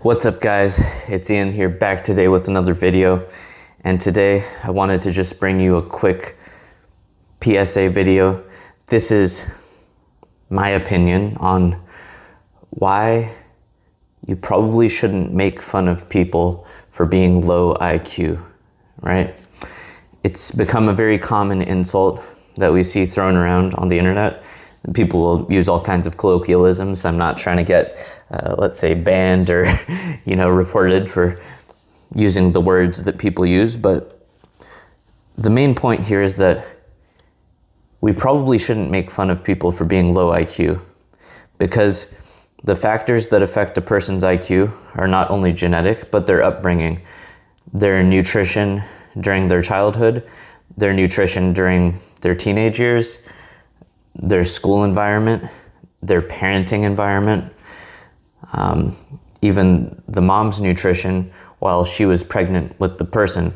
What's up, guys? It's Ian here, back today with another video. And today I wanted to just bring you a quick PSA video. This is my opinion on why you probably shouldn't make fun of people for being low IQ, right? It's become a very common insult that we see thrown around on the internet. People will use all kinds of colloquialisms. I'm not trying to get, let's say, banned or, reported for using the words that people use. But the main point here is that we probably shouldn't make fun of people for being low IQ, because the factors that affect a person's IQ are not only genetic, but their upbringing, their nutrition during their childhood, their nutrition during their teenage years, their school environment, their parenting environment, even the mom's nutrition while she was pregnant with the person.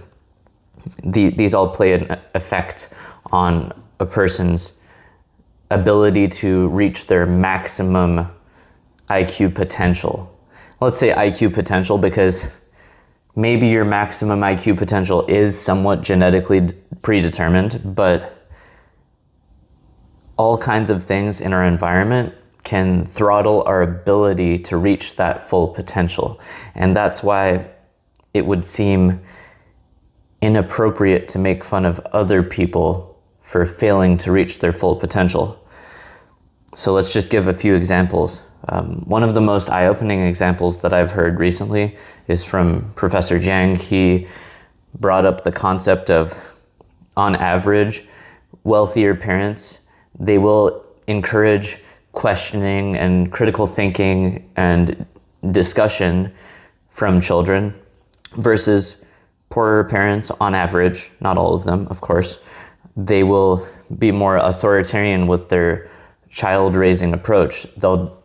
These all play an effect on a person's ability to reach their maximum IQ potential. Let's say IQ potential because maybe your maximum IQ potential is somewhat genetically predetermined, but all kinds of things in our environment can throttle our ability to reach that full potential. And that's why it would seem inappropriate to make fun of other people for failing to reach their full potential. So let's just give a few examples. One of the most eye-opening examples that I've heard recently is from Professor Jiang. He brought up the concept of, on average, wealthier parents, they will encourage questioning and critical thinking and discussion from children versus poorer parents. On average, not all of them, of course, they will be more authoritarian with their child raising approach. They'll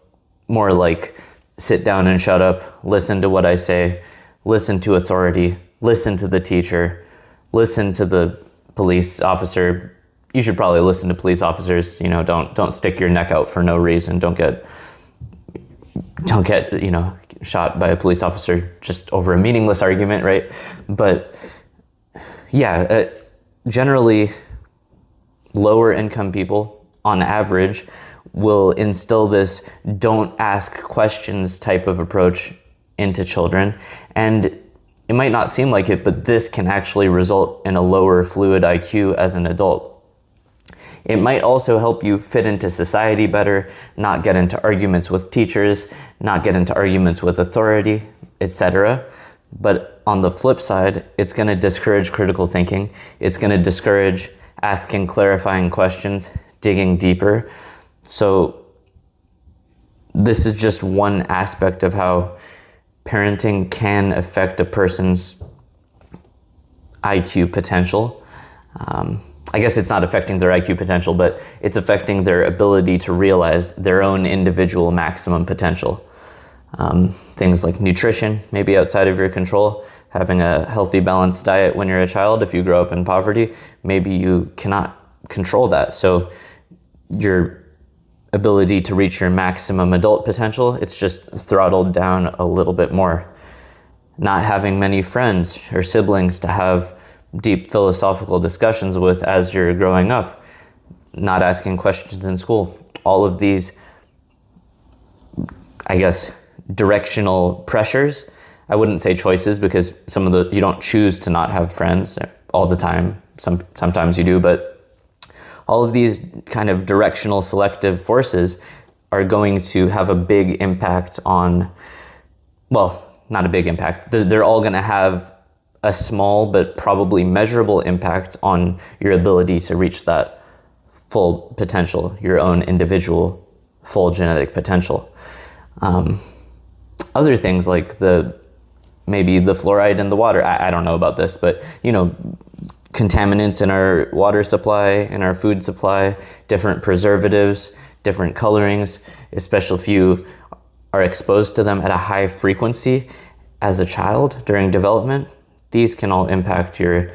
more like sit down and shut up, listen to what I say, listen to authority, listen to the teacher, listen to the police officer. You should probably listen to police officers. Don't stick your neck out for no reason. Don't get shot by a police officer just over a meaningless argument, right? But yeah, generally lower income people on average will instill this don't ask questions type of approach into children. And it might not seem like it, but this can actually result in a lower fluid IQ as an adult. It might also help you fit into society better, not get into arguments with teachers, not get into arguments with authority, etc. But on the flip side, it's going to discourage critical thinking. It's going to discourage asking clarifying questions, digging deeper. So this is just one aspect of how parenting can affect a person's IQ potential. I guess it's not affecting their IQ potential, but it's affecting their ability to realize their own individual maximum potential. Things like nutrition, maybe outside of your control, having a healthy, balanced diet when you're a child. If you grow up in poverty, maybe you cannot control that. So your ability to reach your maximum adult potential, it's just throttled down a little bit more. Not having many friends or siblings to have deep philosophical discussions with as you're growing up, not asking questions in school. All of these, I guess, directional pressures. I wouldn't say choices, because you don't choose to not have friends all the time. Sometimes you do, but all of these kind of directional selective forces are going to have a big impact on, well, not a big impact. They're all going to have a small but probably measurable impact on your ability to reach that full potential, your own individual full genetic potential. Other things like maybe the fluoride in the water. I don't know about this, but contaminants in our water supply, in our food supply, different preservatives, different colorings, especially if you are exposed to them at a high frequency as a child during development. These can all impact your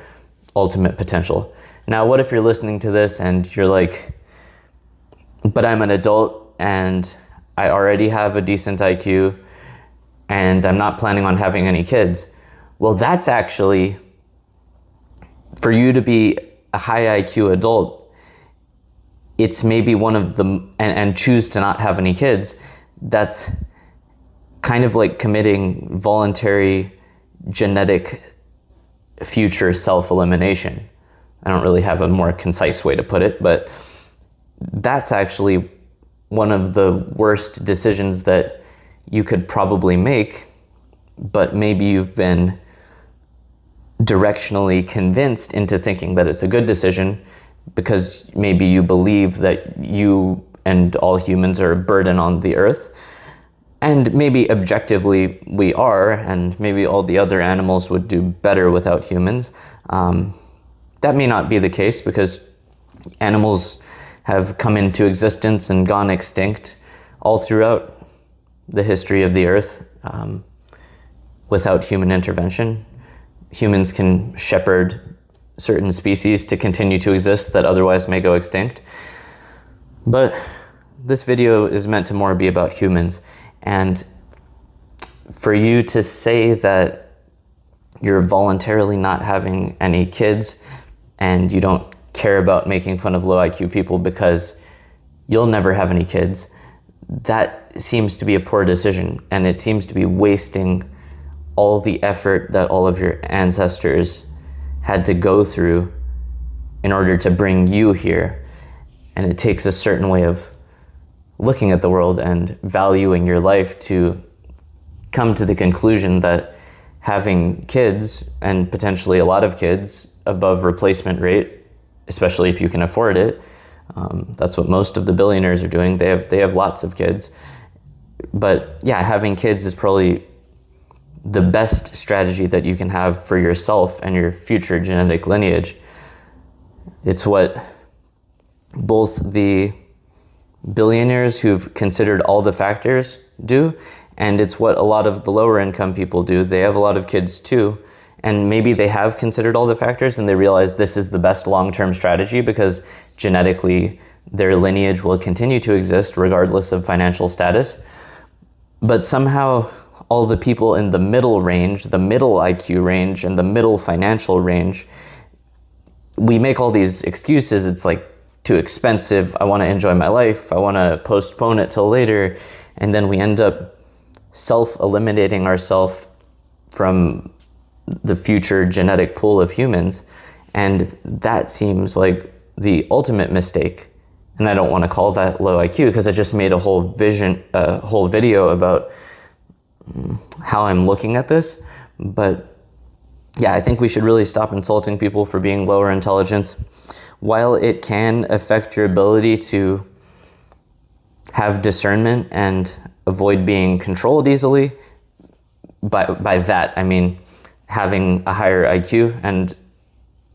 ultimate potential. Now, what if you're listening to this and you're like, but I'm an adult and I already have a decent IQ and I'm not planning on having any kids. Well, that's actually, for you to be a high IQ adult, it's maybe one of the, and choose to not have any kids, that's kind of like committing voluntary genetic future self-elimination. I don't really have a more concise way to put it, but that's actually one of the worst decisions that you could probably make, but maybe you've been directionally convinced into thinking that it's a good decision because maybe you believe that you and all humans are a burden on the earth. And maybe objectively we are, and maybe all the other animals would do better without humans. That may not be the case because animals have come into existence and gone extinct all throughout the history of the earth without human intervention. Humans can shepherd certain species to continue to exist that otherwise may go extinct. But this video is meant to more be about humans. And for you to say that you're voluntarily not having any kids and you don't care about making fun of low IQ people because you'll never have any kids, that seems to be a poor decision, and it seems to be wasting all the effort that all of your ancestors had to go through in order to bring you here. And it takes a certain way of looking at the world and valuing your life to come to the conclusion that having kids, and potentially a lot of kids above replacement rate, especially if you can afford it, that's what most of the billionaires are doing. They have lots of kids. But yeah, having kids is probably the best strategy that you can have for yourself and your future genetic lineage. It's what both the billionaires who've considered all the factors do, and it's what a lot of the lower income people do. They have a lot of kids too, and maybe they have considered all the factors and they realize this is the best long-term strategy because genetically their lineage will continue to exist regardless of financial status. But somehow all the people in the middle range, the middle IQ range and the middle financial range, we make all these excuses. It's like too expensive, I want to enjoy my life, I want to postpone it till later, and then we end up self-eliminating ourselves from the future genetic pool of humans, and that seems like the ultimate mistake. And I don't want to call that low IQ because I just made a whole video about how I'm looking at this. But yeah, I think we should really stop insulting people for being lower intelligence. While it can affect your ability to have discernment and avoid being controlled easily, by that I mean having a higher IQ and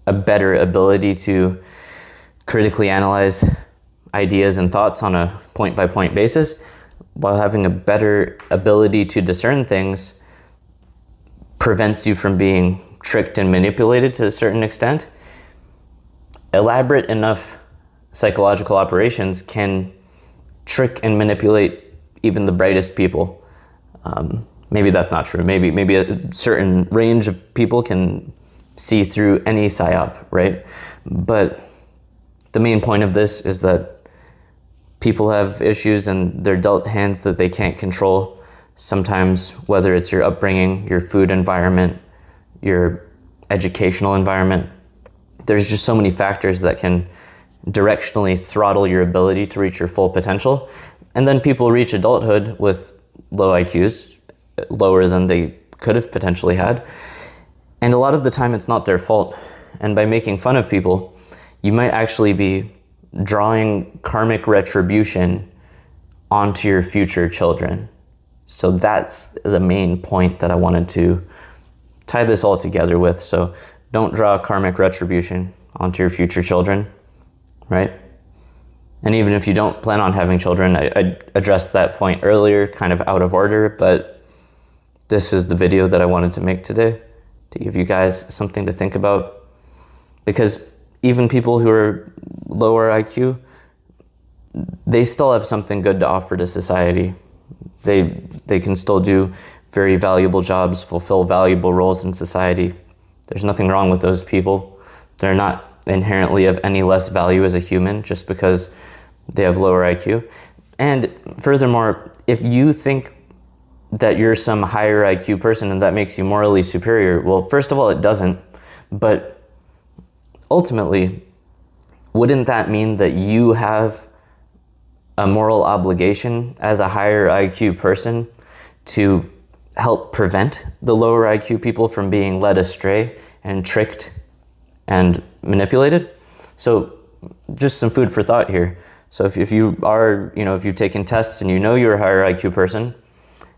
a better ability to critically analyze ideas and thoughts on a point-by-point basis, while having a better ability to discern things prevents you from being tricked and manipulated to a certain extent. Elaborate enough psychological operations can trick and manipulate even the brightest people. Maybe that's not true. Maybe a certain range of people can see through any psyop, right? But the main point of this is that people have issues and they're dealt hands that they can't control. Sometimes, whether it's your upbringing, your food environment, your educational environment, there's just so many factors that can directionally throttle your ability to reach your full potential. And then people reach adulthood with low IQs, lower than they could have potentially had. And a lot of the time it's not their fault. And by making fun of people, you might actually be drawing karmic retribution onto your future children. So that's the main point that I wanted to tie this all together with. So don't draw karmic retribution onto your future children, right? And even if you don't plan on having children, I addressed that point earlier, kind of out of order, but this is the video that I wanted to make today to give you guys something to think about. Because even people who are lower IQ, they still have something good to offer to society. They can still do very valuable jobs, fulfill valuable roles in society. There's nothing wrong with those people. They're not inherently of any less value as a human just because they have lower IQ. And furthermore, if you think that you're some higher IQ person and that makes you morally superior, well, first of all, it doesn't. But ultimately, wouldn't that mean that you have a moral obligation as a higher IQ person to help prevent the lower IQ people from being led astray and tricked and manipulated? So just some food for thought here. So if you are, if you've taken tests and you know you're a higher IQ person,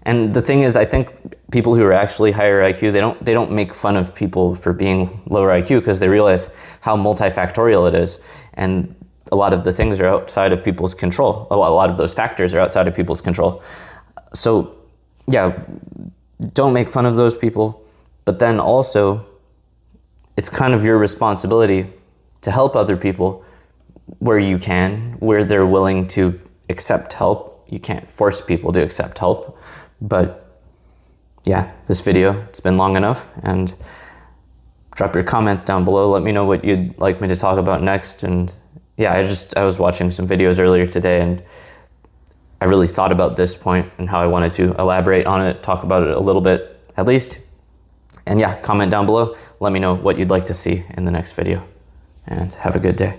and the thing is, I think people who are actually higher IQ, they don't make fun of people for being lower IQ because they realize how multifactorial it is. And a lot of the things are outside of people's control. A lot of those factors are outside of people's control. So yeah, don't make fun of those people. But then also, it's kind of your responsibility to help other people where you can, where they're willing to accept help. You can't force people to accept help. But yeah, this video, it's been long enough, and drop your comments down below. Let me know what you'd like me to talk about next. And yeah, I was watching some videos earlier today, and I really thought about this point and how I wanted to elaborate on it, talk about it a little bit at least. And yeah, comment down below. Let me know what you'd like to see in the next video, and have a good day.